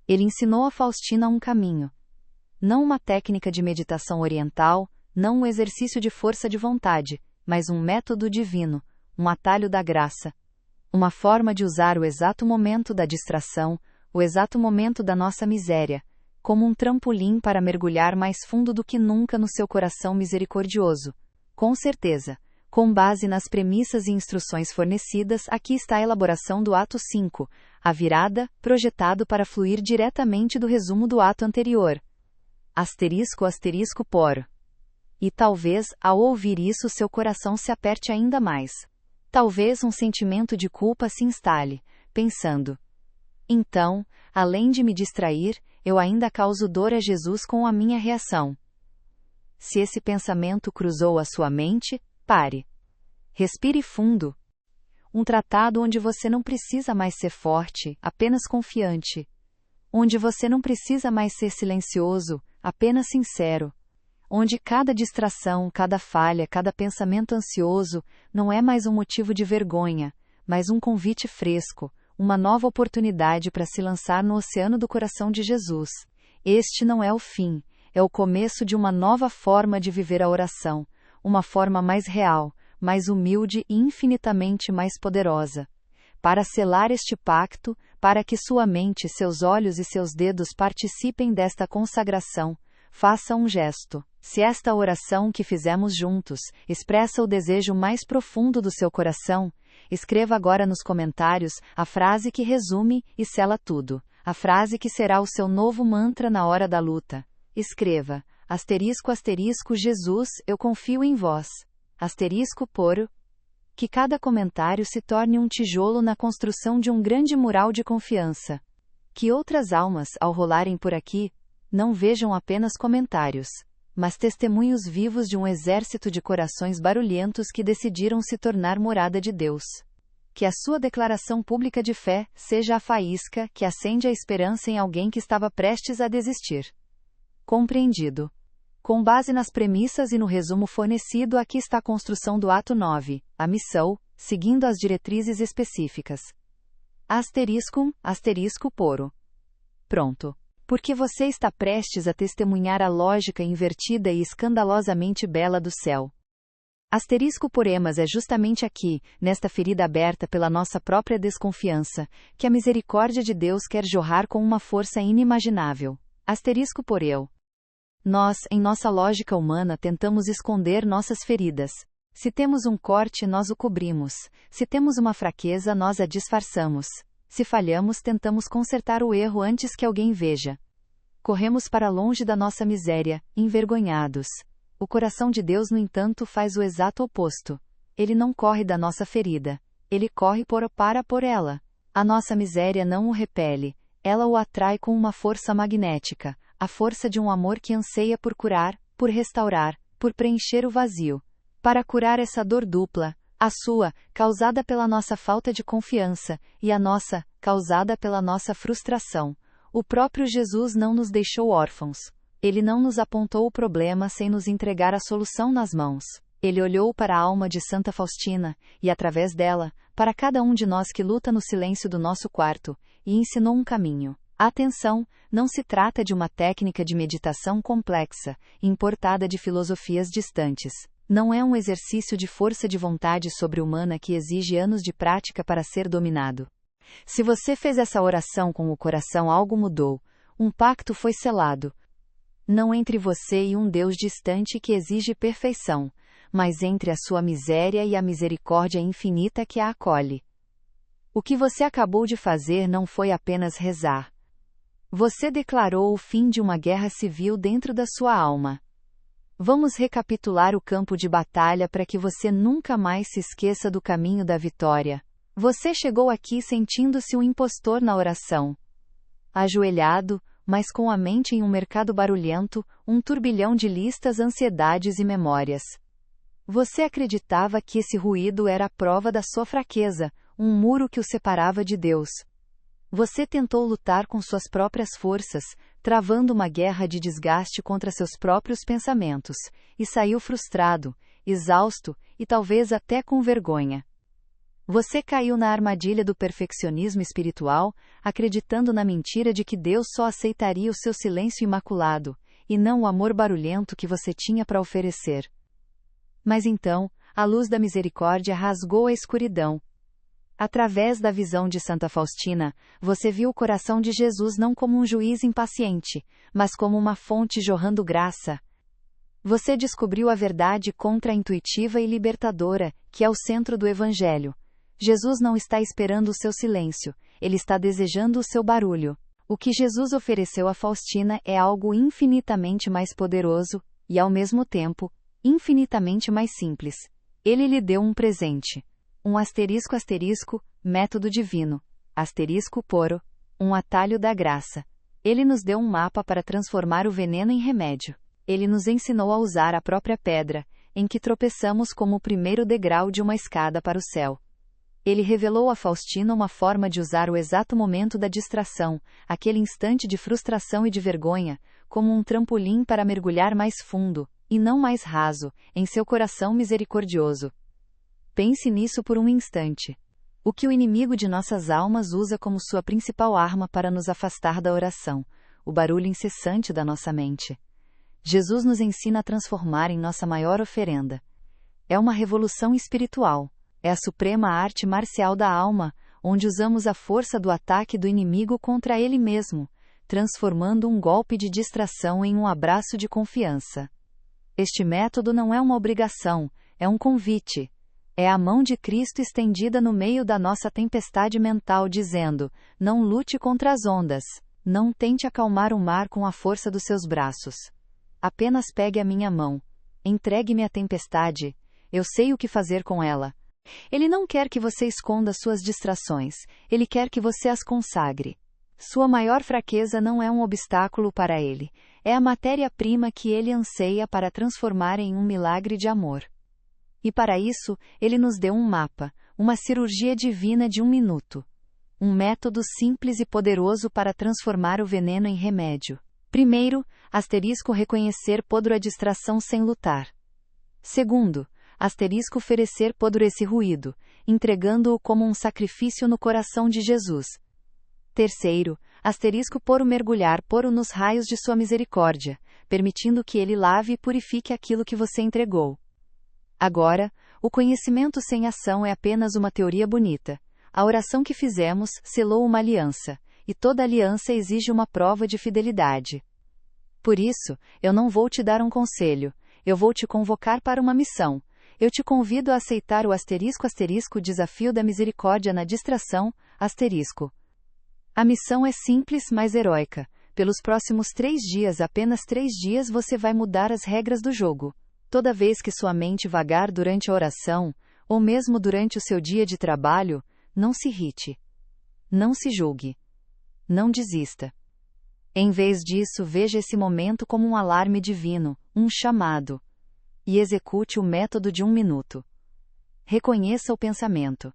Ele ensinou a Faustina um caminho. Não uma técnica de meditação oriental, não um exercício de força de vontade, mas um método divino, um atalho da graça. Uma forma de usar o exato momento da distração, o exato momento da nossa miséria, como um trampolim para mergulhar mais fundo do que nunca no seu coração misericordioso. Com certeza, com base nas premissas e instruções fornecidas, aqui está a elaboração do ato 5, a virada, projetado para fluir diretamente do resumo do ato anterior. *por. E talvez, ao ouvir isso, seu coração se aperte ainda mais. Talvez um sentimento de culpa se instale, pensando: então, além de me distrair, eu ainda causo dor a Jesus com a minha reação. Se esse pensamento cruzou a sua mente, pare. Respire fundo. Um tratado onde você não precisa mais ser forte, apenas confiante. Onde você não precisa mais ser silencioso, apenas sincero. Onde cada distração, cada falha, cada pensamento ansioso, não é mais um motivo de vergonha, mas um convite fresco, uma nova oportunidade para se lançar no oceano do coração de Jesus. Este não é o fim, é o começo de uma nova forma de viver a oração, uma forma mais real, mais humilde e infinitamente mais poderosa. Para selar este pacto, para que sua mente, seus olhos e seus dedos participem desta consagração, faça um gesto. Se esta oração que fizemos juntos expressa o desejo mais profundo do seu coração, escreva agora nos comentários a frase que resume e sela tudo, a frase que será o seu novo mantra na hora da luta. Escreva, *** Jesus, eu confio em vós. *** Que cada comentário se torne um tijolo na construção de um grande mural de confiança. Que outras almas, ao rolarem por aqui, não vejam apenas comentários, mas testemunhos vivos de um exército de corações barulhentos que decidiram se tornar morada de Deus. Que a sua declaração pública de fé seja a faísca que acende a esperança em alguém que estava prestes a desistir. Compreendido. Com base nas premissas e no resumo fornecido, aqui está a construção do ato 9, a missão, seguindo as diretrizes específicas. ***poro. Pronto. Porque você está prestes a testemunhar a lógica invertida e escandalosamente bela do céu. ***poremas é justamente aqui, nesta ferida aberta pela nossa própria desconfiança, que a misericórdia de Deus quer jorrar com uma força inimaginável. ***poreu. Nós, em nossa lógica humana, tentamos esconder nossas feridas. Se temos um corte, nós o cobrimos. Se temos uma fraqueza, nós a disfarçamos. Se falhamos, tentamos consertar o erro antes que alguém veja. Corremos para longe da nossa miséria, envergonhados. O coração de Deus, no entanto, faz o exato oposto. Ele não corre da nossa ferida. Ele corre para por ela. A nossa miséria não o repele. Ela o atrai com uma força magnética, a força de um amor que anseia por curar, por restaurar, por preencher o vazio. Para curar essa dor dupla, a sua, causada pela nossa falta de confiança, e a nossa, causada pela nossa frustração. O próprio Jesus não nos deixou órfãos. Ele não nos apontou o problema sem nos entregar a solução nas mãos. Ele olhou para a alma de Santa Faustina, e através dela, para cada um de nós que luta no silêncio do nosso quarto, e ensinou um caminho. Atenção, não se trata de uma técnica de meditação complexa, importada de filosofias distantes. Não é um exercício de força de vontade sobre-humana que exige anos de prática para ser dominado. Se você fez essa oração com o coração, algo mudou. Um pacto foi selado. Não entre você e um Deus distante que exige perfeição, mas entre a sua miséria e a misericórdia infinita que a acolhe. O que você acabou de fazer não foi apenas rezar. Você declarou o fim de uma guerra civil dentro da sua alma. Vamos recapitular o campo de batalha para que você nunca mais se esqueça do caminho da vitória. Você chegou aqui sentindo-se um impostor na oração. Ajoelhado, mas com a mente em um mercado barulhento, um turbilhão de listas, ansiedades e memórias. Você acreditava que esse ruído era a prova da sua fraqueza, um muro que o separava de Deus. Você tentou lutar com suas próprias forças, travando uma guerra de desgaste contra seus próprios pensamentos, e saiu frustrado, exausto, e talvez até com vergonha. Você caiu na armadilha do perfeccionismo espiritual, acreditando na mentira de que Deus só aceitaria o seu silêncio imaculado, e não o amor barulhento que você tinha para oferecer. Mas então, a luz da misericórdia rasgou a escuridão. Através da visão de Santa Faustina, você viu o coração de Jesus não como um juiz impaciente, mas como uma fonte jorrando graça. Você descobriu a verdade contra-intuitiva e libertadora, que é o centro do Evangelho. Jesus não está esperando o seu silêncio, ele está desejando o seu barulho. O que Jesus ofereceu a Faustina é algo infinitamente mais poderoso, e ao mesmo tempo, infinitamente mais simples. Ele lhe deu um presente. Um método divino. ***poro, um atalho da graça. Ele nos deu um mapa para transformar o veneno em remédio. Ele nos ensinou a usar a própria pedra, em que tropeçamos como o primeiro degrau de uma escada para o céu. Ele revelou a Faustina uma forma de usar o exato momento da distração, aquele instante de frustração e de vergonha, como um trampolim para mergulhar mais fundo, e não mais raso, em seu coração misericordioso. Pense nisso por um instante. O que o inimigo de nossas almas usa como sua principal arma para nos afastar da oração? O barulho incessante da nossa mente. Jesus nos ensina a transformar em nossa maior oferenda. É uma revolução espiritual. É a suprema arte marcial da alma, onde usamos a força do ataque do inimigo contra ele mesmo, transformando um golpe de distração em um abraço de confiança. Este método não é uma obrigação, é um convite. É a mão de Cristo estendida no meio da nossa tempestade mental dizendo: não lute contra as ondas, não tente acalmar o mar com a força dos seus braços. Apenas pegue a minha mão. Entregue-me a tempestade. Eu sei o que fazer com ela. Ele não quer que você esconda suas distrações, ele quer que você as consagre. Sua maior fraqueza não é um obstáculo para ele, é a matéria-prima que ele anseia para transformar em um milagre de amor. E para isso, ele nos deu um mapa, uma cirurgia divina de 1 minuto. Um método simples e poderoso para transformar o veneno em remédio. Primeiro, reconhecer podre a distração sem lutar. Segundo, oferecer podre esse ruído, entregando-o como um sacrifício no coração de Jesus. Terceiro, mergulhar nos raios de sua misericórdia, permitindo que ele lave e purifique aquilo que você entregou. Agora, o conhecimento sem ação é apenas uma teoria bonita. A oração que fizemos selou uma aliança, e toda aliança exige uma prova de fidelidade. Por isso, eu não vou te dar um conselho, eu vou te convocar para uma missão. Eu te convido a aceitar o desafio da misericórdia na distração, A missão é simples, mas heróica. Pelos próximos 3 dias, apenas 3 dias, você vai mudar as regras do jogo. Toda vez que sua mente vagar durante a oração, ou mesmo durante o seu dia de trabalho, não se irrite. Não se julgue. Não desista. Em vez disso, veja esse momento como um alarme divino, um chamado. E execute o método de 1 minuto. Reconheça o pensamento.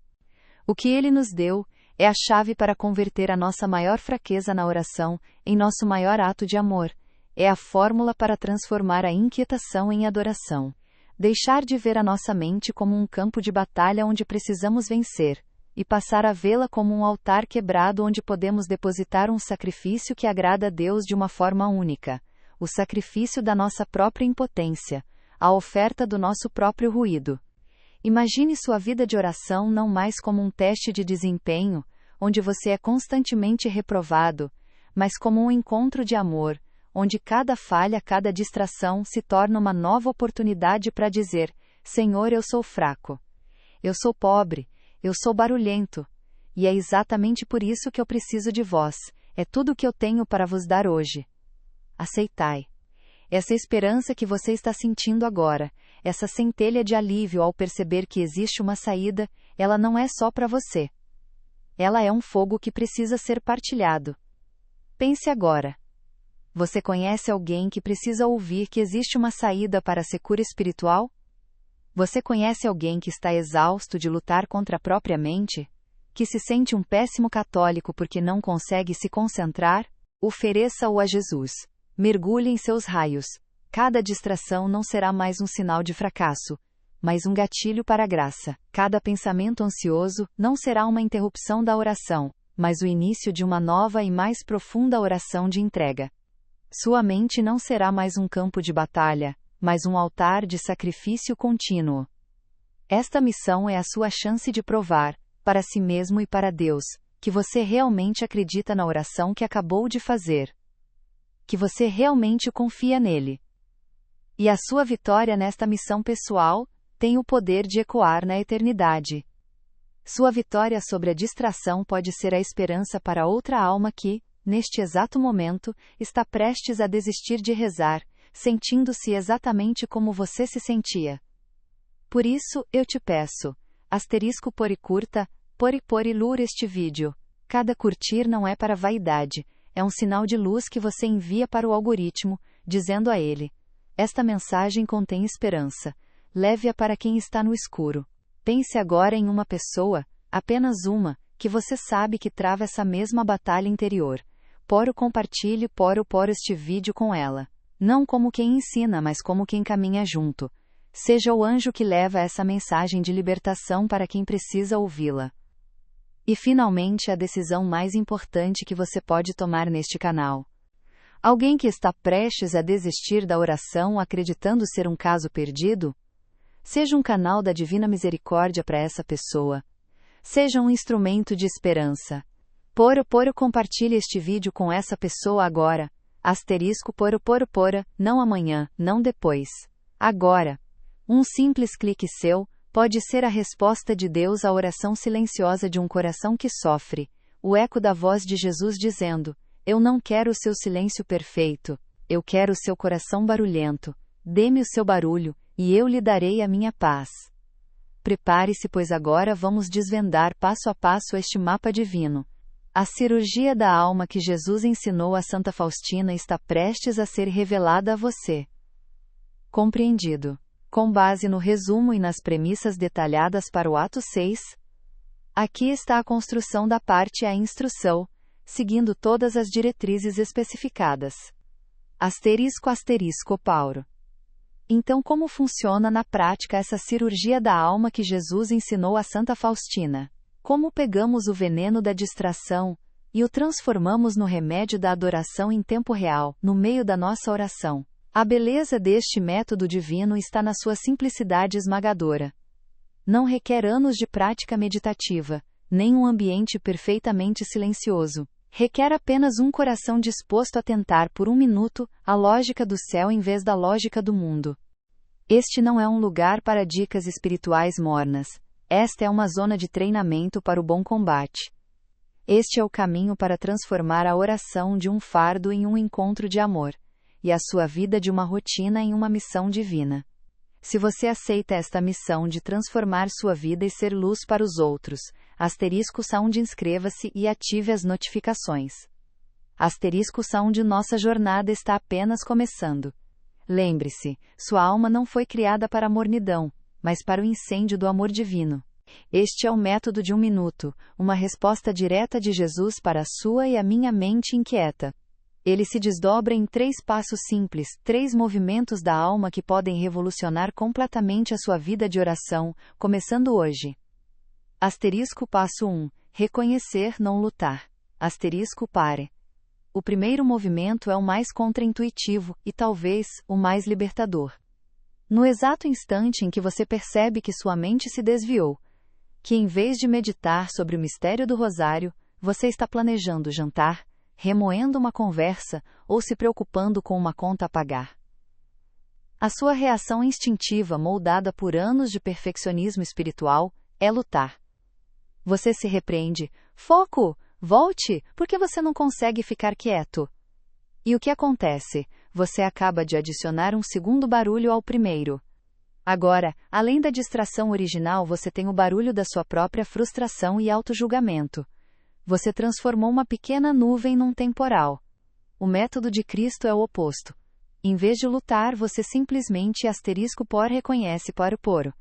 O que ele nos deu é a chave para converter a nossa maior fraqueza na oração em nosso maior ato de amor. É a fórmula para transformar a inquietação em adoração. Deixar de ver a nossa mente como um campo de batalha onde precisamos vencer, e passar a vê-la como um altar quebrado onde podemos depositar um sacrifício que agrada a Deus de uma forma única, o sacrifício da nossa própria impotência, a oferta do nosso próprio ruído. Imagine sua vida de oração não mais como um teste de desempenho, onde você é constantemente reprovado, mas como um encontro de amor, onde cada falha, cada distração se torna uma nova oportunidade para dizer: Senhor, eu sou fraco. Eu sou pobre. Eu sou barulhento. E é exatamente por isso que eu preciso de vós. É tudo o que eu tenho para vos dar hoje. Aceitai. Essa esperança que você está sentindo agora, essa centelha de alívio ao perceber que existe uma saída, ela não é só para você. Ela é um fogo que precisa ser partilhado. Pense agora. Você conhece alguém que precisa ouvir que existe uma saída para a cura espiritual? Você conhece alguém que está exausto de lutar contra a própria mente? Que se sente um péssimo católico porque não consegue se concentrar? Ofereça-o a Jesus. Mergulhe em seus raios. Cada distração não será mais um sinal de fracasso, mas um gatilho para a graça. Cada pensamento ansioso não será uma interrupção da oração, mas o início de uma nova e mais profunda oração de entrega. Sua mente não será mais um campo de batalha, mas um altar de sacrifício contínuo. Esta missão é a sua chance de provar, para si mesmo e para Deus, que você realmente acredita na oração que acabou de fazer. Que você realmente confia nele. E a sua vitória nesta missão pessoal tem o poder de ecoar na eternidade. Sua vitória sobre a distração pode ser a esperança para outra alma que, neste exato momento, está prestes a desistir de rezar, sentindo-se exatamente como você se sentia. Por isso, eu te peço, *pori curta, pori lur este vídeo. Cada curtir não é para vaidade, é um sinal de luz que você envia para o algoritmo, dizendo a ele: esta mensagem contém esperança. Leve-a para quem está no escuro. Pense agora em uma pessoa, apenas uma, que você sabe que trava essa mesma batalha interior. Compartilhe este vídeo com ela. Não como quem ensina, mas como quem caminha junto. Seja o anjo que leva essa mensagem de libertação para quem precisa ouvi-la. E finalmente a decisão mais importante que você pode tomar neste canal. Alguém que está prestes a desistir da oração acreditando ser um caso perdido? Seja um canal da Divina Misericórdia para essa pessoa. Seja um instrumento de esperança. Compartilhe este vídeo com essa pessoa agora. Não amanhã, não depois. Agora. Um simples clique seu pode ser a resposta de Deus à oração silenciosa de um coração que sofre. O eco da voz de Jesus dizendo: eu não quero o seu silêncio perfeito, eu quero o seu coração barulhento. Dê-me o seu barulho, e eu lhe darei a minha paz. Prepare-se, pois agora vamos desvendar passo a passo este mapa divino. A cirurgia da alma que Jesus ensinou a Santa Faustina está prestes a ser revelada a você. Compreendido? Com base no resumo e nas premissas detalhadas para o ato 6, aqui está a construção da parte A instrução, seguindo todas as diretrizes especificadas. Paulo. Então, como funciona na prática essa cirurgia da alma que Jesus ensinou a Santa Faustina? Como pegamos o veneno da distração e o transformamos no remédio da adoração em tempo real, no meio da nossa oração? A beleza deste método divino está na sua simplicidade esmagadora. Não requer anos de prática meditativa, nem um ambiente perfeitamente silencioso. Requer apenas um coração disposto a tentar por um minuto a lógica do céu em vez da lógica do mundo. Este não é um lugar para dicas espirituais mornas. Esta é uma zona de treinamento para o bom combate. Este é o caminho para transformar a oração de um fardo em um encontro de amor, e a sua vida de uma rotina em uma missão divina. Se você aceita esta missão de transformar sua vida e ser luz para os outros, *sound, inscreva-se e ative as notificações. *sound, nossa jornada está apenas começando. Lembre-se, sua alma não foi criada para a mornidão, mas para o incêndio do amor divino. Este é o método de 1 minuto, uma resposta direta de Jesus para a sua e a minha mente inquieta. Ele se desdobra em 3 passos simples, 3 movimentos da alma que podem revolucionar completamente a sua vida de oração, começando hoje. Passo 1. Reconhecer, não lutar. Pare. O primeiro movimento é o mais contraintuitivo e talvez o mais libertador. No exato instante em que você percebe que sua mente se desviou, que em vez de meditar sobre o mistério do rosário, você está planejando jantar, remoendo uma conversa ou se preocupando com uma conta a pagar. A sua reação instintiva, moldada por anos de perfeccionismo espiritual, é lutar. Você se repreende: foco, volte, porque você não consegue ficar quieto. E o que acontece? Você acaba de adicionar um segundo barulho ao primeiro. Agora, além da distração original, você tem o barulho da sua própria frustração e autojulgamento. Você transformou uma pequena nuvem num temporal. O método de Cristo é o oposto. Em vez de lutar, você simplesmente reconhece poro.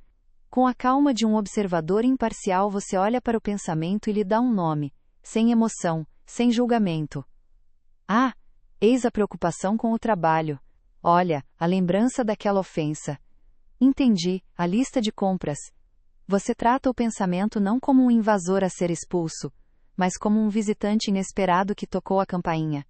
Com a calma de um observador imparcial, você olha para o pensamento e lhe dá um nome, sem emoção, sem julgamento. Eis a preocupação com o trabalho. Olha, a lembrança daquela ofensa. Entendi, a lista de compras. Você trata o pensamento não como um invasor a ser expulso, mas como um visitante inesperado que tocou a campainha.